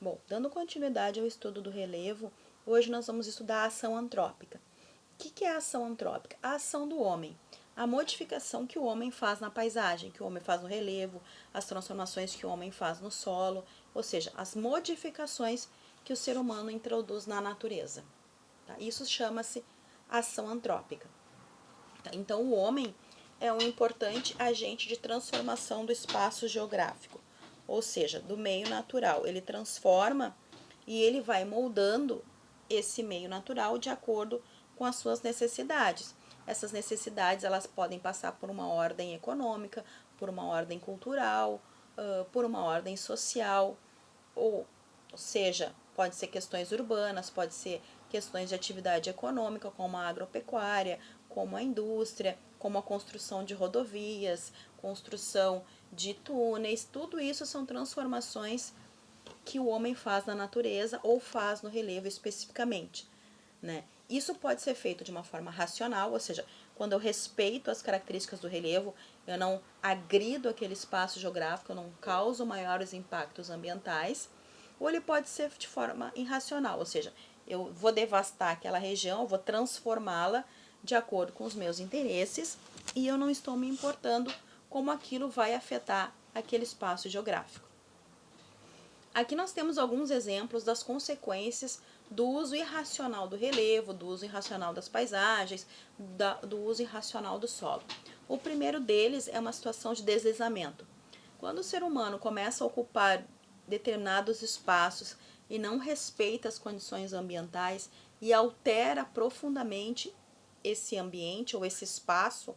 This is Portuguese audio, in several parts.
Bom, dando continuidade ao estudo do relevo, hoje nós vamos estudar a ação antrópica. O que é a ação antrópica? A ação do homem, a modificação que o homem faz na paisagem, que o homem faz no relevo, as transformações que o homem faz no solo, ou seja, as modificações que o ser humano introduz na natureza. Tá? Isso chama-se ação antrópica. Tá? Então, o homem é um importante agente de transformação do espaço geográfico, ou seja, do meio natural. Ele transforma e ele vai moldando esse meio natural de acordo com as suas necessidades. Essas necessidades elas podem passar por uma ordem econômica, por uma ordem cultural, por uma ordem social, ou seja, pode ser questões urbanas, pode ser questões de atividade econômica, como a agropecuária, como a indústria, como a construção de rodovias, construção de túneis, tudo isso são transformações que o homem faz na natureza ou faz no relevo especificamente, né? Isso pode ser feito de uma forma racional, ou seja, quando eu respeito as características do relevo, eu não agrido aquele espaço geográfico, eu não causo maiores impactos ambientais, ou ele pode ser de forma irracional, ou seja, eu vou devastar aquela região, eu vou transformá-la de acordo com os meus interesses e eu não estou me importando como aquilo vai afetar aquele espaço geográfico. Aqui nós temos alguns exemplos das consequências do uso irracional do relevo, do uso irracional das paisagens, do uso irracional do solo. O primeiro deles é uma situação de deslizamento. Quando o ser humano começa a ocupar determinados espaços e não respeita as condições ambientais e altera profundamente esse ambiente ou esse espaço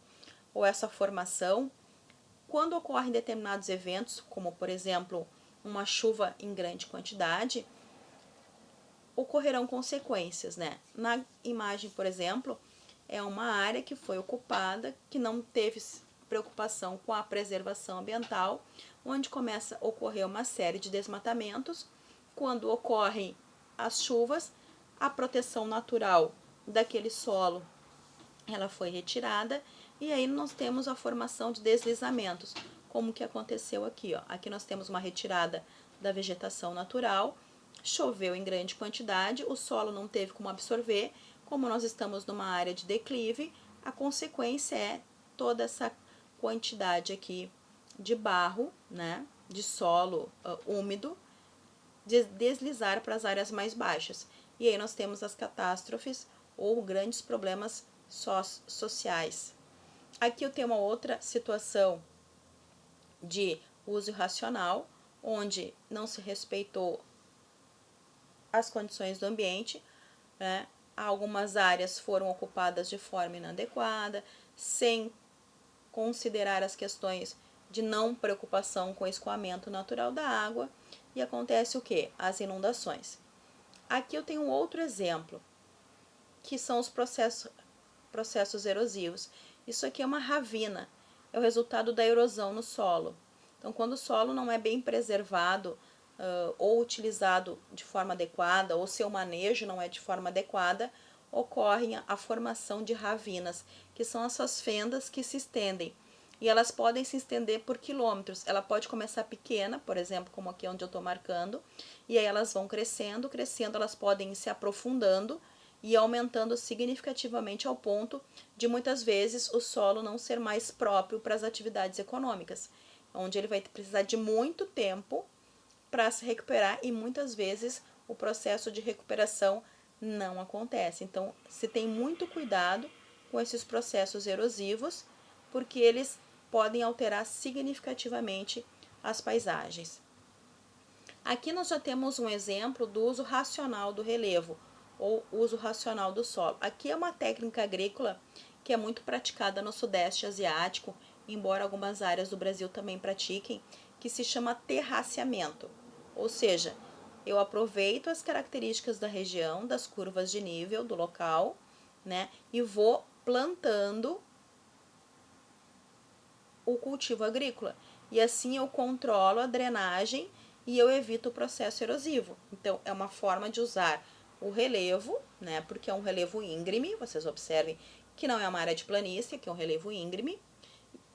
ou essa formação, quando ocorrem determinados eventos, como por exemplo uma chuva em grande quantidade, ocorrerão consequências, né? Na imagem, por exemplo, é uma área que foi ocupada, que não teve preocupação com a preservação ambiental, onde começa a ocorrer uma série de desmatamentos. Quando ocorrem as chuvas, a proteção natural daquele solo ela foi retirada e aí nós temos a formação de deslizamentos, como que aconteceu aqui, ó. Aqui nós temos uma retirada da vegetação natural, choveu em grande quantidade, o solo não teve como absorver, como nós estamos numa área de declive, a consequência é toda essa quantidade aqui de barro, né, de solo úmido, deslizar para as áreas mais baixas. E aí nós temos as catástrofes ou grandes problemas sociais. Aqui eu tenho uma outra situação de uso irracional, onde não se respeitou as condições do ambiente, né? Algumas áreas foram ocupadas de forma inadequada, sem considerar as questões de não preocupação com o escoamento natural da água, e acontece o que? As inundações. Aqui eu tenho outro exemplo, que são os processos erosivos. Isso aqui é uma ravina, é o resultado da erosão no solo. Então, quando o solo não é bem preservado ou utilizado de forma adequada, ou seu manejo não é de forma adequada, ocorre a formação de ravinas, que são essas fendas que se estendem. E elas podem se estender por quilômetros. Ela pode começar pequena, por exemplo, como aqui onde eu estou marcando, e aí elas vão crescendo, crescendo, elas podem ir se aprofundando e aumentando significativamente ao ponto de muitas vezes o solo não ser mais próprio para as atividades econômicas, onde ele vai precisar de muito tempo para se recuperar e muitas vezes o processo de recuperação não acontece. Então, se tem muito cuidado com esses processos erosivos, porque eles podem alterar significativamente as paisagens. Aqui nós já temos um exemplo do uso racional do relevo, ou uso racional do solo. Aqui é uma técnica agrícola que é muito praticada no Sudeste Asiático, embora algumas áreas do Brasil também pratiquem, que se chama terraceamento. Ou seja, eu aproveito as características da região, das curvas de nível do local, né, e vou plantando o cultivo agrícola. E assim eu controlo a drenagem e eu evito o processo erosivo. Então, é uma forma de usar o relevo, né? Porque é um relevo íngreme, vocês observem que não é uma área de planície, que é um relevo íngreme,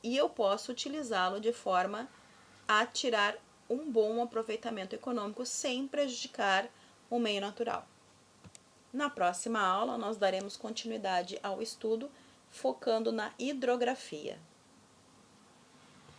e eu posso utilizá-lo de forma a tirar um bom aproveitamento econômico sem prejudicar o meio natural. Na próxima aula, nós daremos continuidade ao estudo focando na hidrografia.